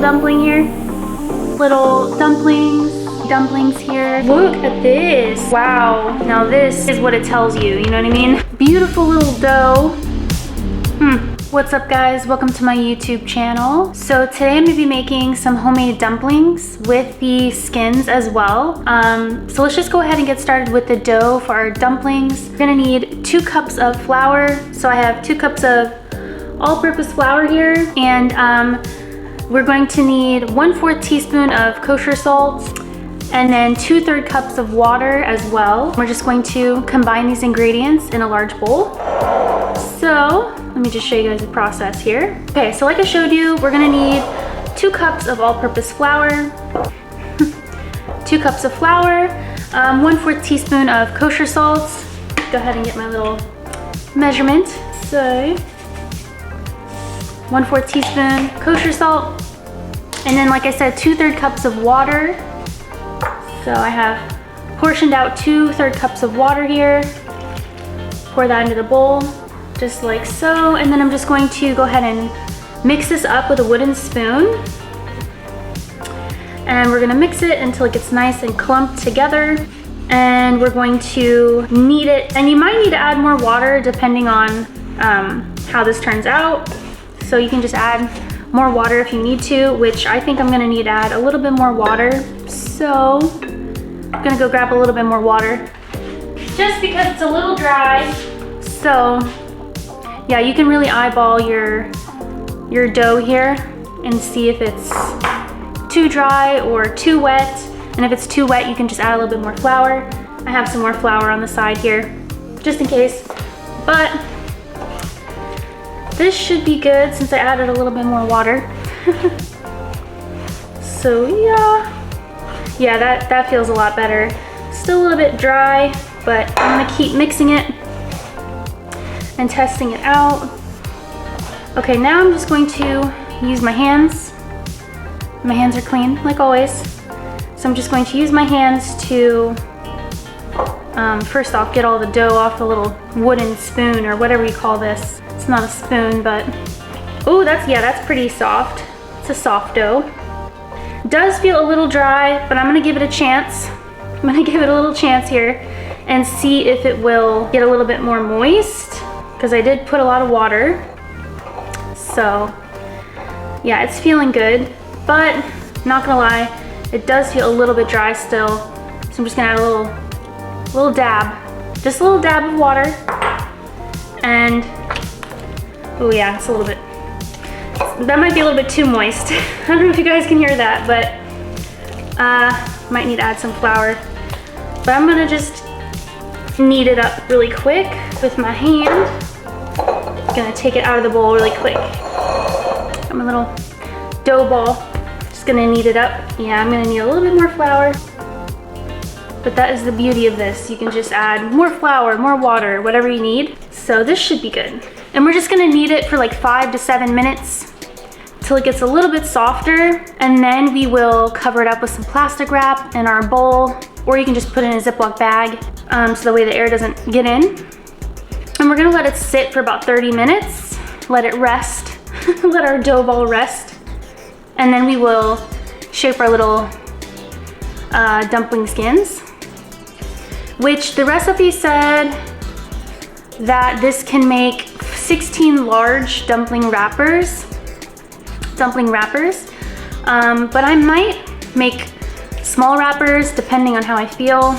dumpling here. Little dumplings here. Look at this. Wow. Now this is what it tells you, you know what I mean? Beautiful little dough. What's up guys? Welcome to my YouTube channel. So today I'm gonna be making some homemade dumplings with the skins as well. So let's just go ahead and get started with the dough for our dumplings. We're gonna need 2 cups of flour. So I have 2 cups of all-purpose flour here, and we're going to need 1/4 teaspoon of kosher salt, and then 2/3 cups of water as well. We're just going to combine these ingredients in a large bowl. So let me just show you guys the process here. Okay, so like I showed you, we're gonna need 2 cups of all-purpose flour, 2 cups of flour, 1/4 teaspoon of kosher salt. Go ahead and get my little measurement. So 1/4 teaspoon kosher salt, and then like I said, 2/3 cups of water. So I have portioned out 2/3 cups of water here. Pour that into the bowl, just like so. And then I'm just going to go ahead and mix this up with a wooden spoon. And we're gonna mix it until it gets nice and clumped together. And we're going to knead it. And you might need to add more water depending on how this turns out. So you can just add more water if you need to, which I think I'm gonna need to add a little bit more water. So I'm gonna go grab a little bit more water just because it's a little dry. So yeah, you can really eyeball your dough here and see if it's too dry or too wet. And if it's too wet, you can just add a little bit more flour. I have some more flour on the side here, just in case. But this should be good since I added a little bit more water. So yeah, that feels a lot better. Still a little bit dry, but I'm gonna keep mixing it and testing it out. Okay, now I'm just going to use my hands. My hands are clean, like always. So I'm just going to use my hands to, first off, get all the dough off the little wooden spoon or whatever you call this. It's not a spoon, but, oh, that's pretty soft. It's a soft dough. Does feel a little dry, but I'm gonna give it a chance. I'm gonna give it a little chance here and see if it will get a little bit more moist, because I did put a lot of water. So yeah, it's feeling good, but not gonna lie, it does feel a little bit dry still. So I'm just gonna add a little dab, just a little dab of water. And oh yeah, it's a little bit, that might be a little bit too moist. I don't know if you guys can hear that, but might need to add some flour. But I'm gonna just knead it up really quick with my hand. Gonna take it out of the bowl really quick. Got my little dough ball. Just gonna knead it up. Yeah, I'm gonna need a little bit more flour. But that is the beauty of this. You can just add more flour, more water, whatever you need. So this should be good. And we're just gonna knead it for like 5 to 7 minutes till it gets a little bit softer. And then we will cover it up with some plastic wrap in our bowl, or you can just put it in a Ziploc bag so the way the air doesn't get in. And we're gonna let it sit for about 30 minutes, let it rest, let our dough ball rest. And then we will shape our little dumpling skins, which the recipe said that this can make 16 large dumpling wrappers. But I might make small wrappers depending on how I feel.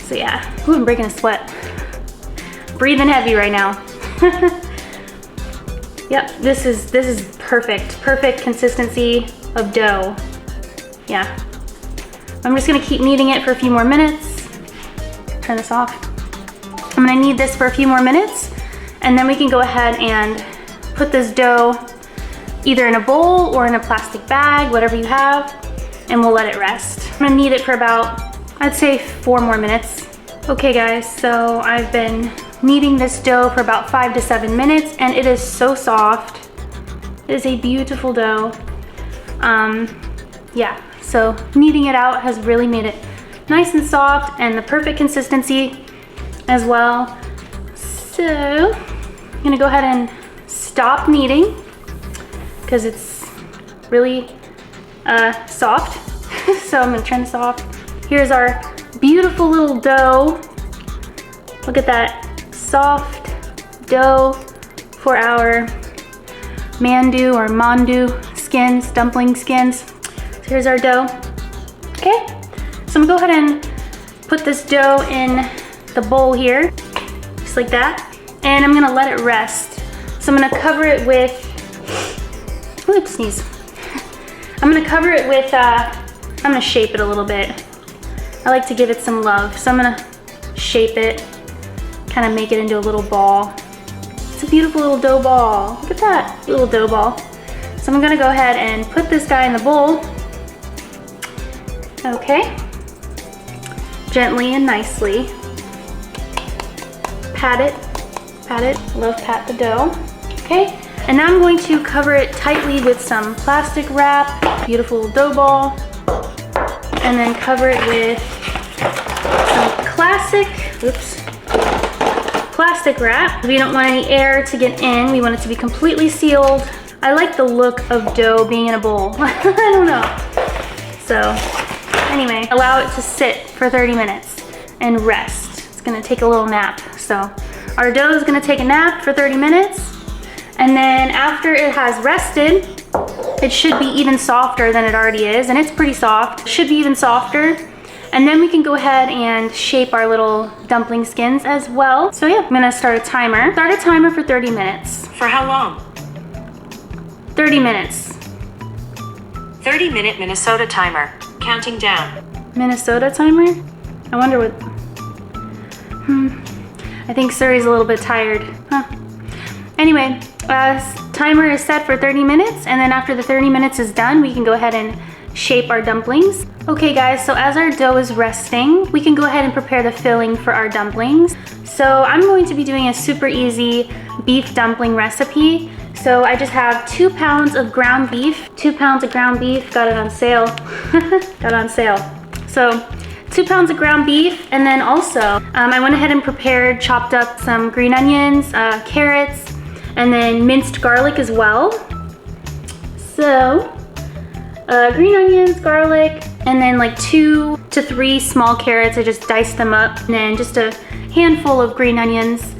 So yeah, ooh, I'm breaking a sweat. Breathing heavy right now. Yep, this is perfect consistency of dough. Yeah. I'm just gonna keep kneading it for a few more minutes. Turn this off. I'm gonna knead this for a few more minutes, and then we can go ahead and put this dough either in a bowl or in a plastic bag, whatever you have, and we'll let it rest. I'm gonna knead it for about, I'd say 4 more minutes. Okay guys, so I've been kneading this dough for about 5 to 7 minutes, and it is so soft. It is a beautiful dough. Yeah, so kneading it out has really made it nice and soft and the perfect consistency as well. So I'm gonna go ahead and stop kneading because it's really soft. So I'm gonna turn this off. Here's our beautiful little dough. Look at that soft dough for our mandu or mandu skins, dumpling skins. So here's our dough. Okay, so I'm gonna go ahead and put this dough in the bowl here, just like that. And I'm gonna let it rest. So I'm gonna cover it with, ooh, sneeze. I'm gonna cover it with, I'm gonna shape it a little bit. I like to give it some love. So I'm gonna shape it, kind of make it into a little ball. It's a beautiful little dough ball. Look at that little dough ball. So I'm gonna go ahead and put this guy in the bowl. Okay. Gently and nicely. Pat it, pat it. Love pat the dough. Okay. And now I'm going to cover it tightly with some plastic wrap. Beautiful dough ball. And then cover it with some plastic wrap. We don't want any air to get in. We want it to be completely sealed. I like the look of dough being in a bowl. I don't know. So anyway, allow it to sit for 30 minutes and rest. It's gonna take a little nap. So our dough is gonna take a nap for 30 minutes. And then after it has rested, it should be even softer than it already is. And it's pretty soft. It should be even softer. And then we can go ahead and shape our little dumpling skins as well. So yeah, I'm gonna start a timer. Start a timer for 30 minutes. For how long? 30 minutes. 30-minute Minnesota timer. Counting down. Minnesota timer? I wonder what, I think Surrey's a little bit tired. Huh. Anyway, timer is set for 30 minutes. And then after the 30 minutes is done, we can go ahead and shape our dumplings. Okay guys, so as our dough is resting, we can go ahead and prepare the filling for our dumplings. So I'm going to be doing a super easy beef dumpling recipe. So I just have 2 pounds of ground beef. 2 pounds of ground beef, got it on sale. Got it on sale. So 2 pounds of ground beef, and then also I went ahead and prepared, chopped up some green onions, carrots, and then minced garlic as well. So green onions, garlic, and then like 2 to 3 small carrots. I just diced them up, and then just a handful of green onions,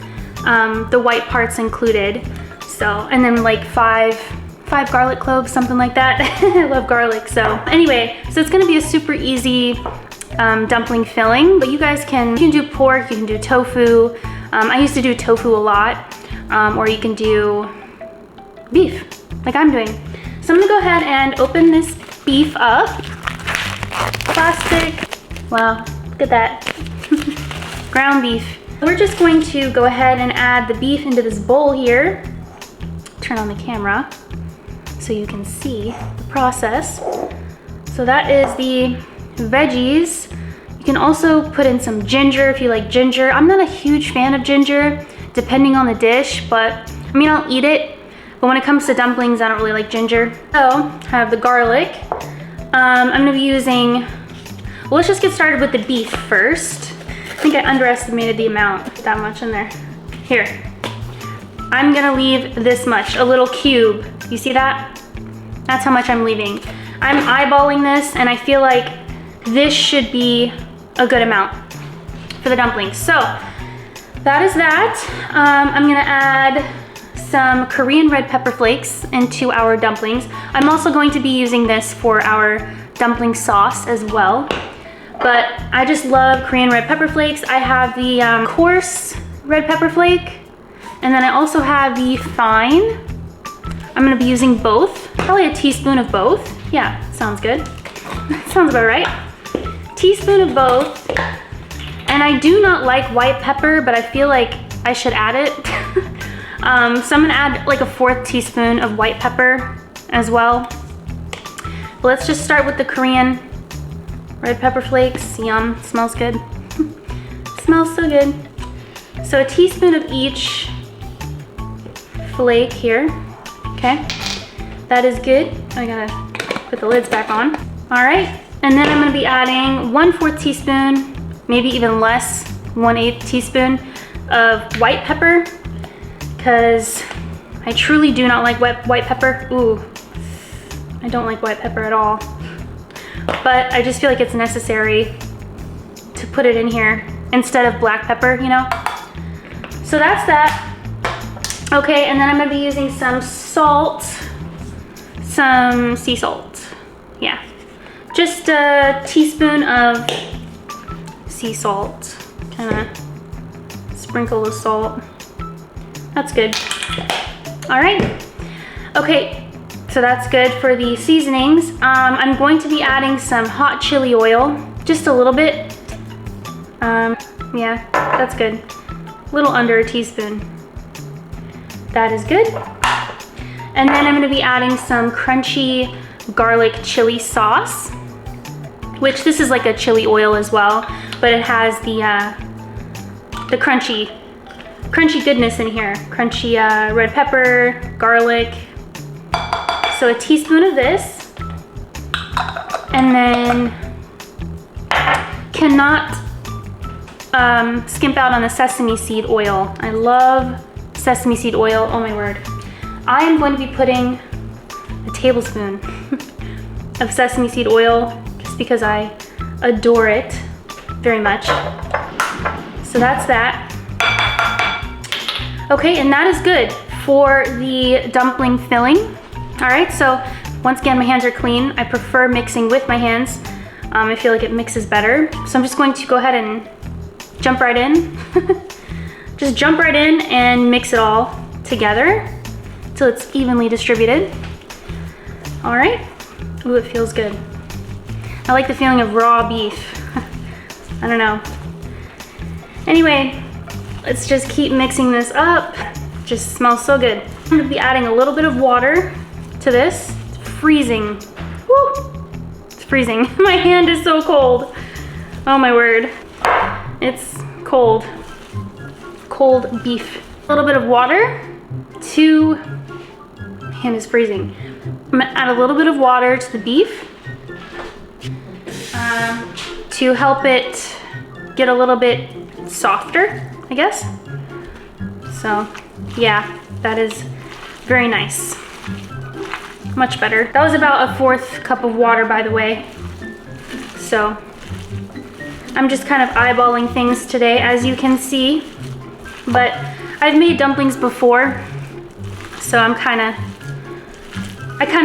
the white parts included. So, and then like five garlic cloves, something like that. I love garlic. So anyway, so it's gonna be a super easy dumpling filling, but you guys can do pork, you can do tofu. I used to do tofu a lot, or you can do beef, like I'm doing. So I'm gonna go ahead and open this beef up. Plastic, wow, look at that. Ground beef. We're just going to go ahead and add the beef into this bowl here. Turn on the camera so you can see the process. So that is the veggies. You can also put in some ginger if you like ginger. I'm not a huge fan of ginger, depending on the dish, but I mean, I'll eat it. But when it comes to dumplings, I don't really like ginger. So I have the garlic. I'm gonna be using, well, let's just get started with the beef first. I think I underestimated the amount, that much in there. Here. I'm gonna leave this much, a little cube. You see that? That's how much I'm leaving. I'm eyeballing this, and I feel like this should be a good amount for the dumplings. So that is that. I'm gonna add some Korean red pepper flakes into our dumplings. I'm also going to be using this for our dumpling sauce as well. But I just love Korean red pepper flakes. I have the coarse red pepper flake, and then I also have the fine. I'm gonna be using both, probably a teaspoon of both. Yeah, sounds good. Sounds about right. Teaspoon of both. And I do not like white pepper, but I feel like I should add it. So I'm gonna add like a 1/4 teaspoon of white pepper as well. But let's just start with the Korean red pepper flakes. Yum, smells good. Smells so good. So a teaspoon of each flake here. Okay, that is good. I gotta put the lids back on. All right, and then I'm gonna be adding 1/4 teaspoon, maybe even less, 1/8 teaspoon of white pepper, because I truly do not like white pepper. Ooh, I don't like white pepper at all, but I just feel like it's necessary to put it in here instead of black pepper, you know? So that's that. Okay, and then I'm gonna be using some salt, some sea salt. Yeah, just a teaspoon of sea salt. Kinda sprinkle the salt. That's good. All right. Okay, so that's good for the seasonings. I'm going to be adding some hot chili oil, just a little bit. Yeah, that's good. A little under a teaspoon. That is good. And then I'm gonna be adding some crunchy garlic chili sauce, which this is like a chili oil as well, but it has the crunchy goodness in here. Crunchy red pepper, garlic. So a teaspoon of this. And then cannot skimp out on the sesame seed oil. I love sesame seed oil, oh my word. I am going to be putting a tablespoon of sesame seed oil just because I adore it very much. So that's that. Okay, and that is good for the dumpling filling. All right, so once again, my hands are clean. I prefer mixing with my hands. I feel like it mixes better. So I'm just going to go ahead and jump right in. Just jump right in and mix it all together till it's evenly distributed. All right. Ooh, it feels good. I like the feeling of raw beef. I don't know. Anyway, let's just keep mixing this up. Just smells so good. I'm gonna be adding a little bit of water to this. It's freezing. Woo! It's freezing. My hand is so cold. Oh my word. It's cold. Cold beef. A little bit of water to, my hand is freezing. I'm gonna add a little bit of water to the beef to help it get a little bit softer, I guess. So yeah, that is very nice. Much better. That was about a 1/4 cup of water, by the way. So I'm just kind of eyeballing things today, as you can see. But I've made dumplings before, so I kind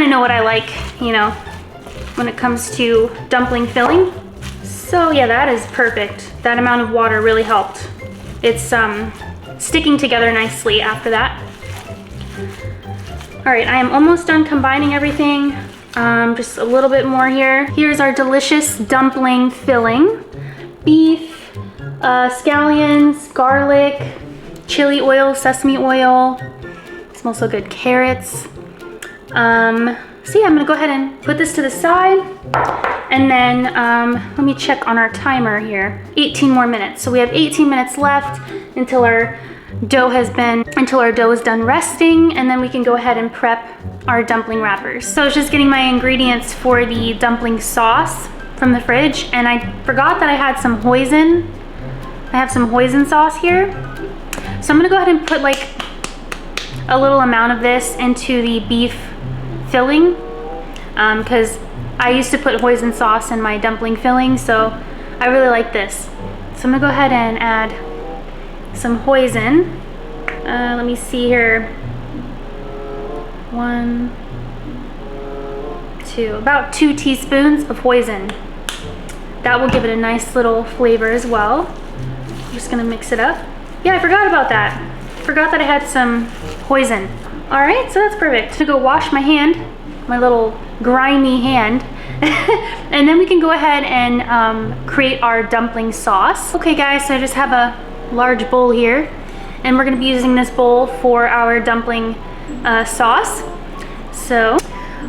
of know what I like, you know, when it comes to dumpling filling. So yeah, that is perfect. That amount of water really helped. It's sticking together nicely after that. All right, I am almost done combining everything. Just a little bit more here. Here's our delicious dumpling filling. Beef, scallions, garlic, chili oil, sesame oil. It smells so good. Carrots. So yeah, I'm gonna go ahead and put this to the side. And then let me check on our timer here. 18 more minutes. So we have 18 minutes left until our dough is done resting, and then we can go ahead and prep our dumpling wrappers. So I was just getting my ingredients for the dumpling sauce from the fridge, and I forgot that I had some hoisin. I have some hoisin sauce here. So I'm gonna go ahead and put like a little amount of this into the beef filling, because I used to put hoisin sauce in my dumpling filling, so I really like this. So I'm gonna go ahead and add some hoisin. Let me see here. 1, 2, about 2 teaspoons of hoisin. That will give it a nice little flavor as well. I'm just gonna mix it up. Yeah, I forgot about that. Forgot that I had some hoisin. All right, so that's perfect. I'm gonna go wash my hand, my little grimy hand, and then we can go ahead and create our dumpling sauce. Okay guys, so I just have a large bowl here, and we're gonna be using this bowl for our dumpling sauce. So,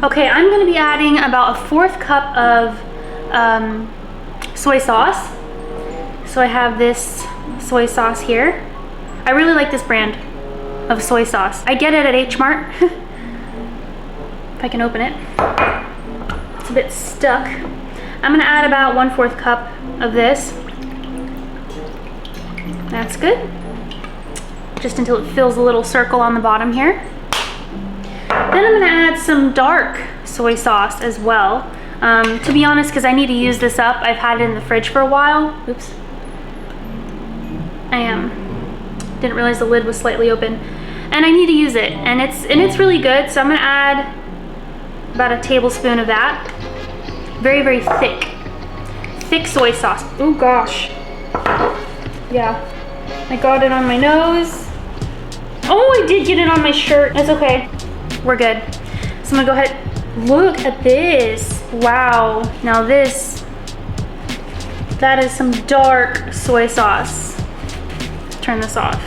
okay, I'm gonna be adding about a 1/4 cup of soy sauce. So I have this soy sauce here. I really like this brand of soy sauce. I get it at H Mart. If I can open it. It's a bit stuck. I'm gonna add about 1/4 cup of this. That's good. Just until it fills a little circle on the bottom here. Then I'm gonna add some dark soy sauce as well. To be honest, because I need to use this up. I've had it in the fridge for a while. Oops. Didn't realize the lid was slightly open. And I need to use it, and it's really good. So I'm gonna add about a tablespoon of that. Very, very thick soy sauce. Oh gosh. Yeah, I got it on my nose. Oh, I did get it on my shirt. It's okay. We're good. So I'm gonna go ahead. Look at this. Wow. Now that is some dark soy sauce. Turn this off.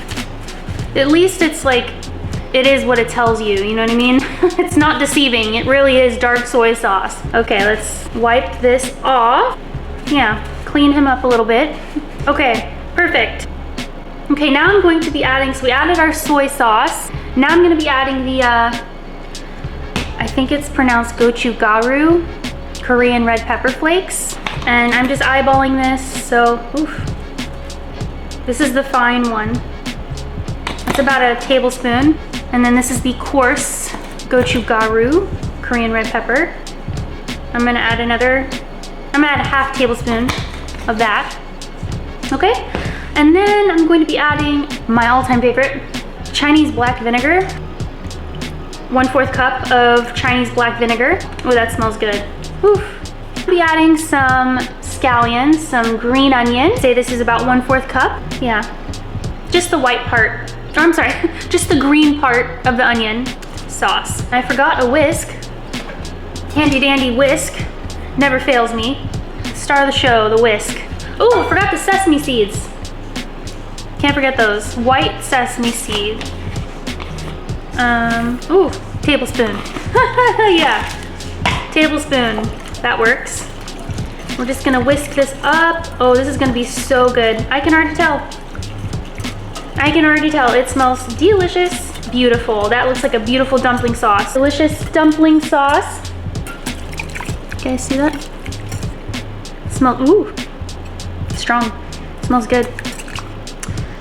At least it's like, it is what it tells you, you know what I mean? It's not deceiving. It really is dark soy sauce. Okay, let's wipe this off. Yeah, clean him up a little bit. Okay, perfect. Okay, now I'm going to be adding, so we added our soy sauce. Now I'm gonna be adding the, I think it's pronounced gochugaru, Korean red pepper flakes. And I'm just eyeballing this, so, oof. This is the fine one. That's about a tablespoon. And then this is the coarse gochugaru, Korean red pepper. I'm gonna add a half tablespoon of that. Okay? And then I'm going to be adding my all-time favorite, Chinese black vinegar. 1/4 cup of Chinese black vinegar. Oh, that smells good. Oof. I'll be adding some scallions, some green onion. Say this is about 1/4 cup. Yeah, just the white part. Oh, I'm sorry, just the green part of the onion sauce. I forgot a whisk. Handy dandy whisk. Never fails me. Star of the show, the whisk. Oh, I forgot the sesame seeds. Can't forget those. White sesame seed. Ooh, tablespoon. Yeah, tablespoon. That works. We're just gonna whisk this up. Oh, this is gonna be so good. I can already tell. I can already tell. It smells delicious. Beautiful. That looks like a beautiful dumpling sauce. Delicious dumpling sauce. You guys see that? Ooh, strong. Smells good.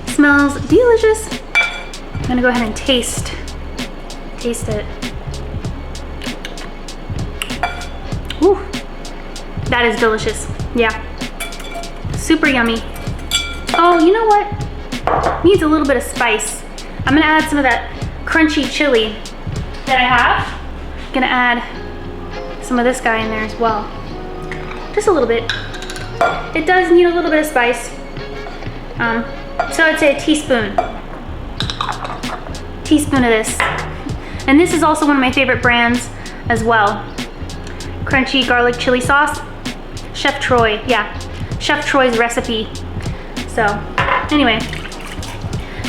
Smells delicious. I'm gonna go ahead and taste it. Ooh, that is delicious. Yeah, super yummy. Oh, you know what? Needs a little bit of spice. I'm gonna add some of that crunchy chili that I have. Gonna add some of this guy in there as well. Just a little bit. It does need a little bit of spice. So I'd say a teaspoon of this. And this is also one of my favorite brands as well. Crunchy garlic chili sauce. Chef Troy, yeah. Chef Troy's recipe. So, anyway.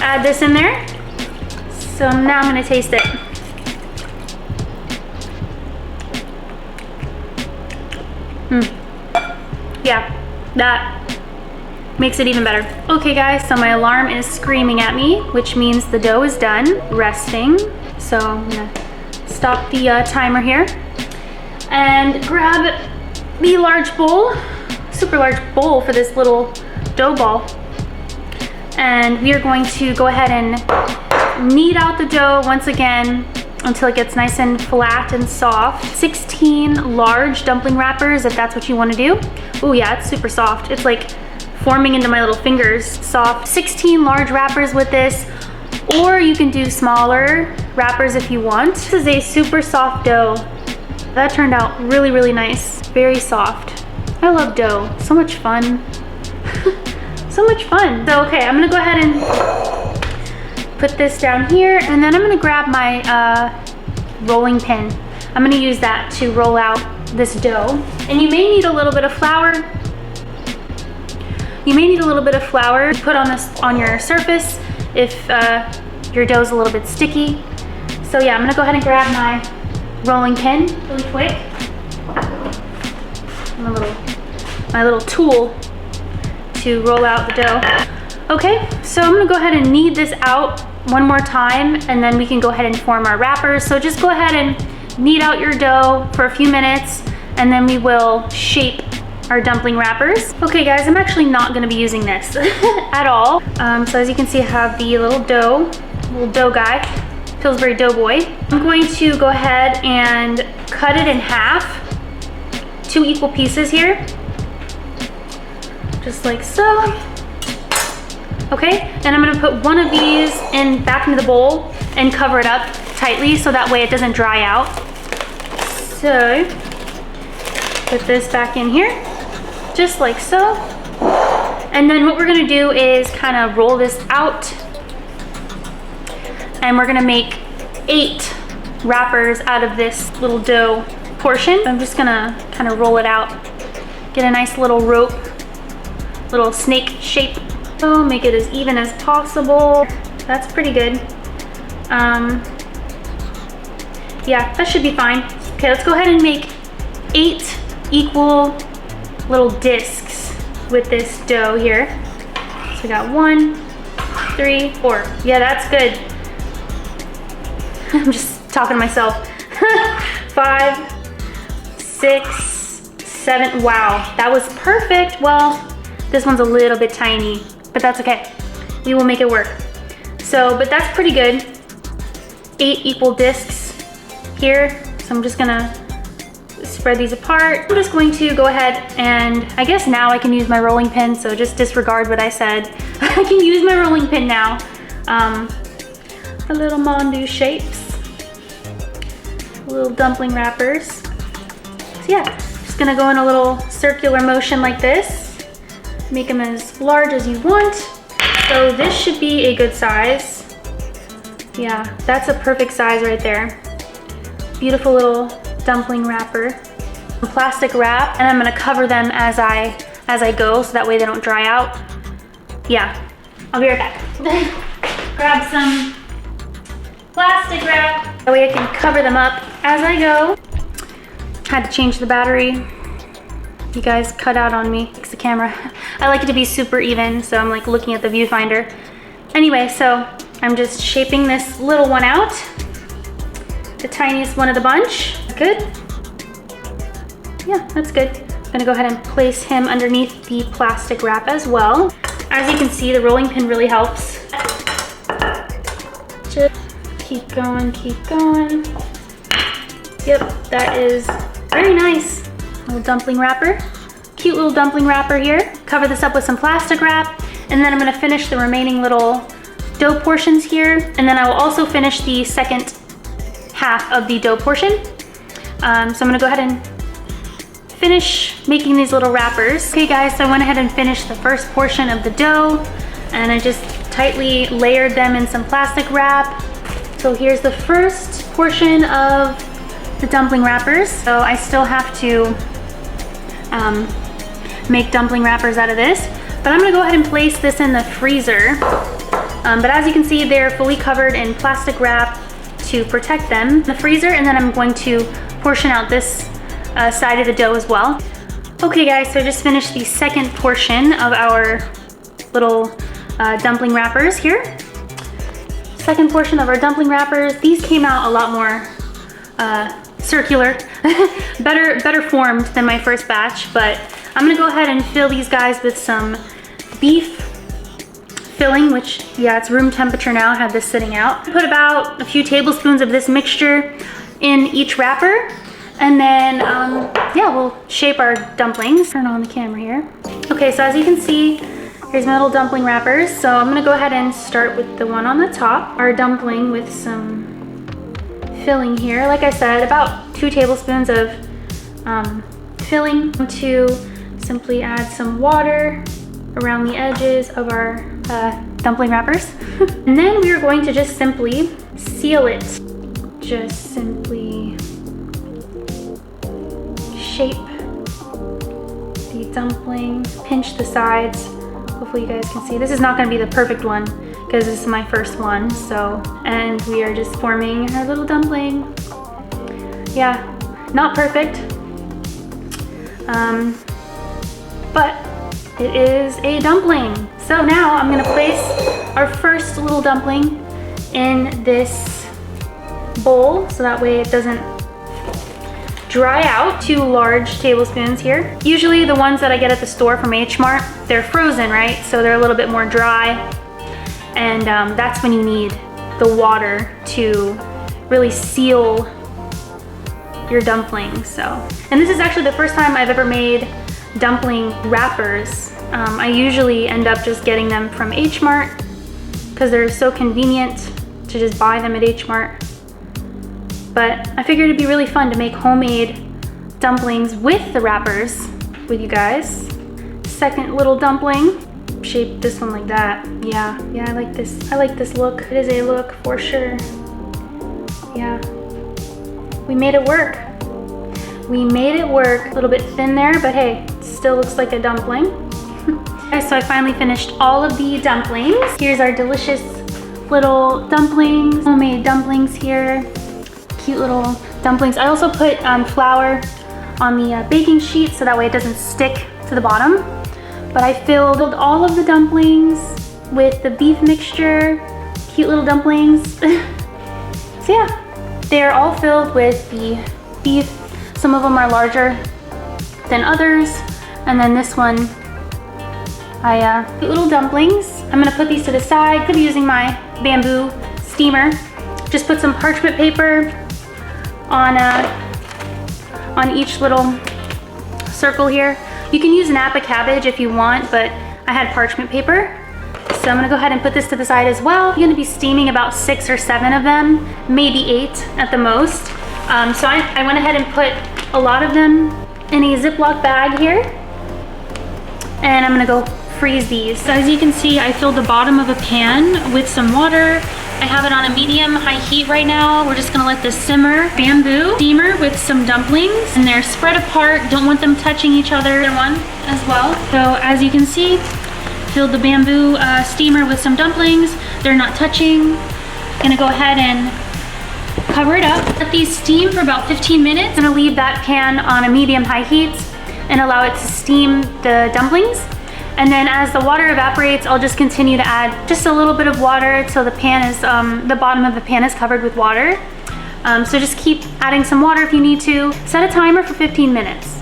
Add this in there. So now I'm gonna taste it. Yeah, that makes it even better. Okay guys, so my alarm is screaming at me, which means the dough is done, resting. So I'm gonna stop the timer here and grab the large bowl, super large bowl for this little dough ball. And we are going to go ahead and knead out the dough once again until it gets nice and flat and soft. 16 large dumpling wrappers, if that's what you want to do. Oh yeah, it's super soft. It's like forming into my little fingers, soft. 16 large wrappers with this, or you can do smaller wrappers if you want. This is a super soft dough. That turned out really, really nice. Very soft. I love dough. So much fun. So much fun. So okay, I'm gonna go ahead and put this down here, and then I'm gonna grab my rolling pin. I'm gonna use that to roll out this dough. And you may need a little bit of flour. You may need a little bit of flour to put on your surface if your dough's a little bit sticky. So yeah, I'm gonna go ahead and grab my rolling pin really quick. My little tool to roll out the dough. Okay, so I'm gonna go ahead and knead this out one more time, and then we can go ahead and form our wrappers. So just go ahead and knead out your dough for a few minutes, and then we will shape our dumpling wrappers. Okay guys, I'm actually not gonna be using this at all. So as you can see, I have the little dough guy, Pillsbury Doughboy. I'm going to go ahead and cut it in half, 2 equal pieces here. Just like so. Okay, and I'm gonna put one of these back into the bowl and cover it up tightly so that way it doesn't dry out. So, put this back in here, just like so. And then what we're gonna do is kind of roll this out, and we're gonna make 8 wrappers out of this little dough portion. I'm just gonna kind of roll it out, get a nice little rope, little snake shape. So make it as even as possible. That's pretty good. Yeah, that should be fine. Okay, let's go ahead and make 8 equal little discs with this dough here. So we got 1, 3, 4. Yeah, that's good. I'm just talking to myself. 5, 6, 7. Wow, that was perfect. Well, this one's a little bit tiny, but that's okay. We will make it work. So, but that's pretty good. 8 equal discs here. So I'm just gonna spread these apart. I'm just going to go ahead and I guess now I can use my rolling pin, so just disregard what I said. I can use my rolling pin now. For little Mondu shapes, little dumpling wrappers. So yeah, just gonna go in a little circular motion like this. Make them as large as you want. So this should be a good size. Yeah, that's a perfect size right there. Beautiful little dumpling wrapper. Plastic wrap, and I'm gonna cover them as I go, so that way they don't dry out. Yeah, I'll be right back. Grab some plastic wrap, that way I can cover them up as I go. Had to change the battery. You guys cut out on me. Fix the camera. I like it to be super even, so I'm like looking at the viewfinder. Anyway, so I'm just shaping this little one out. The tiniest one of the bunch. Good. Yeah, that's good. I'm gonna go ahead and place him underneath the plastic wrap as well. As you can see, the rolling pin really helps. Just keep going, keep going. Yep, that is very nice. Little dumpling wrapper. Cute little dumpling wrapper here. Cover this up with some plastic wrap, and then I'm gonna finish the remaining little dough portions here, and then I will also finish the second half of the dough portion. So I'm gonna go ahead and finish making these little wrappers. Okay guys, so I went ahead and finished the first portion of the dough, and I just tightly layered them in some plastic wrap. So here's the first portion of the dumpling wrappers. So I still have to make dumpling wrappers out of this, but I'm gonna go ahead and place this in the freezer. But as you can see, they're fully covered in plastic wrap to protect them in the freezer, and then I'm going to portion out this side of the dough as well. Okay guys, so I just finished the second portion of our little dumpling wrappers here. Second portion of our dumpling wrappers. These came out a lot more circular, better formed than my first batch, but I'm gonna go ahead and fill these guys with some beef filling, which, yeah, it's room temperature now. I have this sitting out. Put about a few tablespoons of this mixture in each wrapper, and then, yeah, we'll shape our dumplings. Turn on the camera here. Okay, so as you can see, here's my little dumpling wrappers. So I'm gonna go ahead and start with the one on the top. Our dumpling with some filling here. Like I said, about 2 tablespoons of filling. To simply add some water around the edges of our dumpling wrappers. And then we are going to just simply seal it. Just simply shape the dumpling, pinch the sides. Hopefully you guys can see. This is not gonna be the perfect one because this is my first one, so. And we are just forming our little dumpling. Yeah, not perfect. But it is a dumpling. So now I'm gonna place our first little dumpling in this bowl so that way it doesn't dry out. 2 large tablespoons here. Usually the ones that I get at the store from H Mart, they're frozen, right? So they're a little bit more dry. And that's when you need the water to really seal your dumplings. So, and this is actually the first time I've ever made dumpling wrappers. I usually end up just getting them from H Mart because they're so convenient to just buy them at H Mart. But I figured it'd be really fun to make homemade dumplings with the wrappers with you guys. Second little dumpling. Shape this one like that. Yeah, I like this. I like this look. It is a look for sure. Yeah. We made it work. We made it work. A little bit thin there, but hey, it still looks like a dumpling. Okay, so I finally finished all of the dumplings. Here's our delicious little dumplings, homemade dumplings here. Cute little dumplings. I also put flour on the baking sheet so that way it doesn't stick to the bottom. But I filled all of the dumplings with the beef mixture. Cute little dumplings. So yeah, they're all filled with the beef. Some of them are larger than others. And then this one, little dumplings. I'm gonna put these to the side. Could be using my bamboo steamer. Just put some parchment paper on each little circle here. You can use Napa cabbage if you want, but I had parchment paper. So I'm gonna go ahead and put this to the side as well. I'm gonna be steaming about 6 or 7 of them, maybe 8 at the most. So I went ahead and put a lot of them in a Ziploc bag here. And I'm gonna go freeze these. So as you can see, I filled the bottom of a pan with some water. I have it on a medium-high heat right now. We're just gonna let this simmer. Bamboo steamer with some dumplings, and they're spread apart. Don't want them touching each other. Other one as well. So as you can see, filled the bamboo steamer with some dumplings. They're not touching. Gonna go ahead and cover it up. Let these steam for about 15 minutes. Gonna leave that pan on a medium-high heat and allow it to steam the dumplings. And then as the water evaporates, I'll just continue to add just a little bit of water till the pan is, the bottom of the pan is covered with water. So just keep adding some water if you need to. Set a timer for 15 minutes.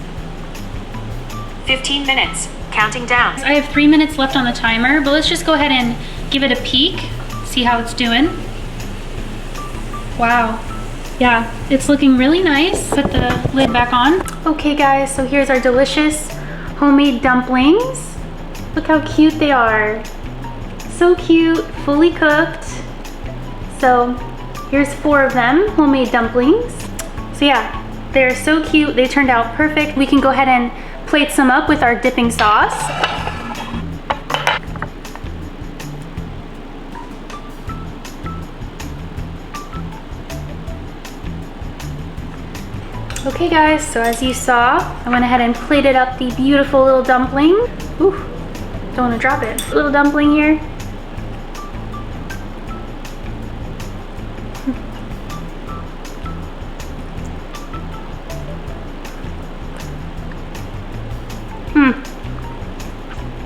15 minutes. Counting down. I have 3 minutes left on the timer, but let's just go ahead and give it a peek, see how it's doing. Wow. Yeah, it's looking really nice. Put the lid back on. Okay guys, so here's our delicious homemade dumplings. Look how cute they are. So cute, fully cooked. So here's 4 of them, homemade dumplings. So yeah, they're so cute. They turned out perfect. We can go ahead and plate some up with our dipping sauce. Okay guys, so as you saw, I went ahead and plated up the beautiful little dumpling. Ooh, don't want to drop it. Little dumpling here.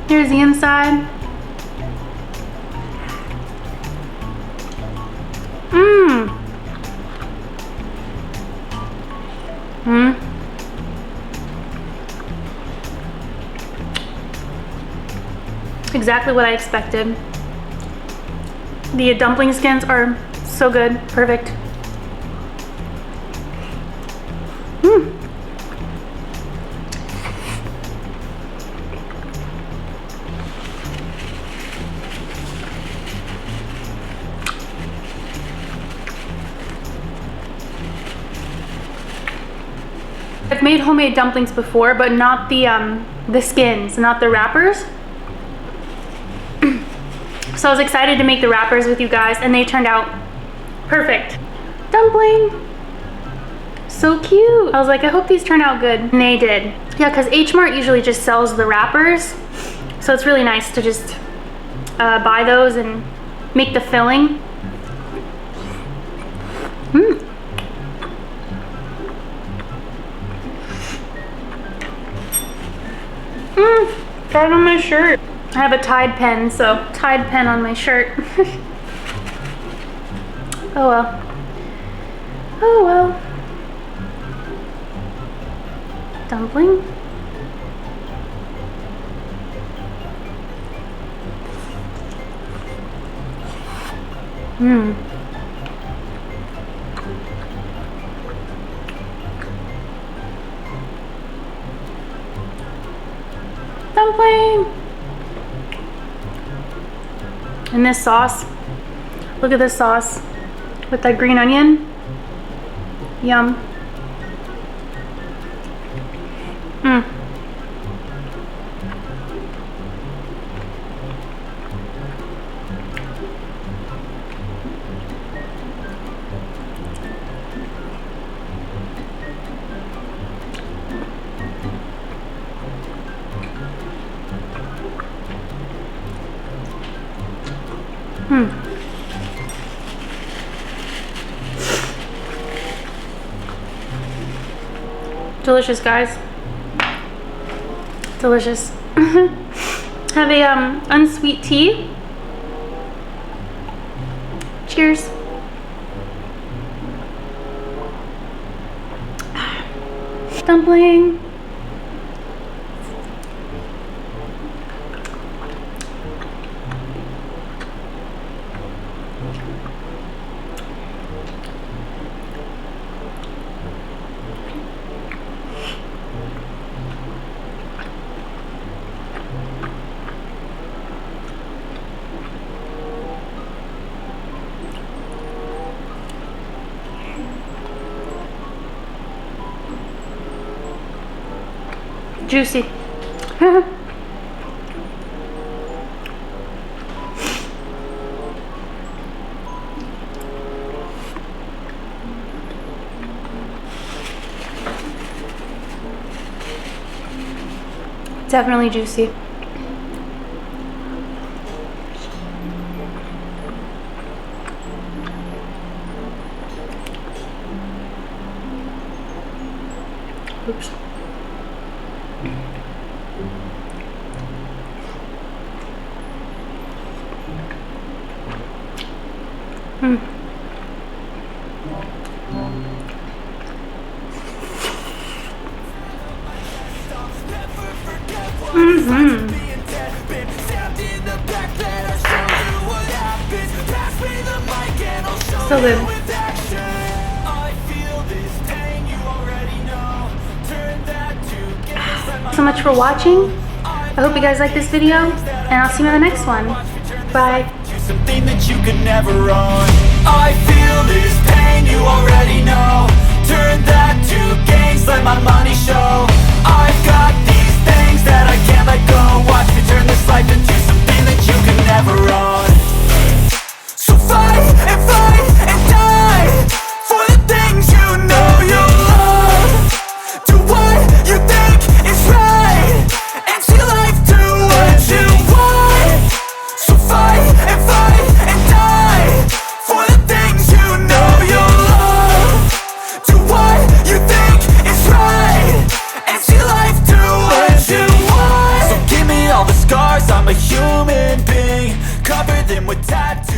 Here's the inside. Exactly what I expected. The dumpling skins are so good, perfect. I've made homemade dumplings before, but not the skins, not the wrappers. So I was excited to make the wrappers with you guys, and they turned out perfect. Dumpling, so cute. I was like, I hope these turn out good, and they did. Yeah, because H Mart usually just sells the wrappers, so it's really nice to just buy those and make the filling. Right on my shirt. I have a Tide pen, so Tide pen on my shirt. Oh well. Oh well. Dumpling. dumpling. And this sauce, look at this sauce with that green onion. Yum. Mmm. Delicious, guys. Delicious. Have a unsweet tea. Cheers. Dumpling. Juicy. Definitely juicy. Oops. So good. So much for watching. I hope you guys like this video, and I'll see you in the next one. Bye. Something that you could never run. I feel this pain, you already know. Turn that to gains, let my money show. I've got these things that I can't let go. Watch me turn this life into something that you could never run. So fight and die for the things you know you love. Do what you think is right, and see life do what you want. So fight and die for the things you know you love. Do what you think is right, and see life do what you want. So give me all the scars, I'm a human being. Cover them with tattoos.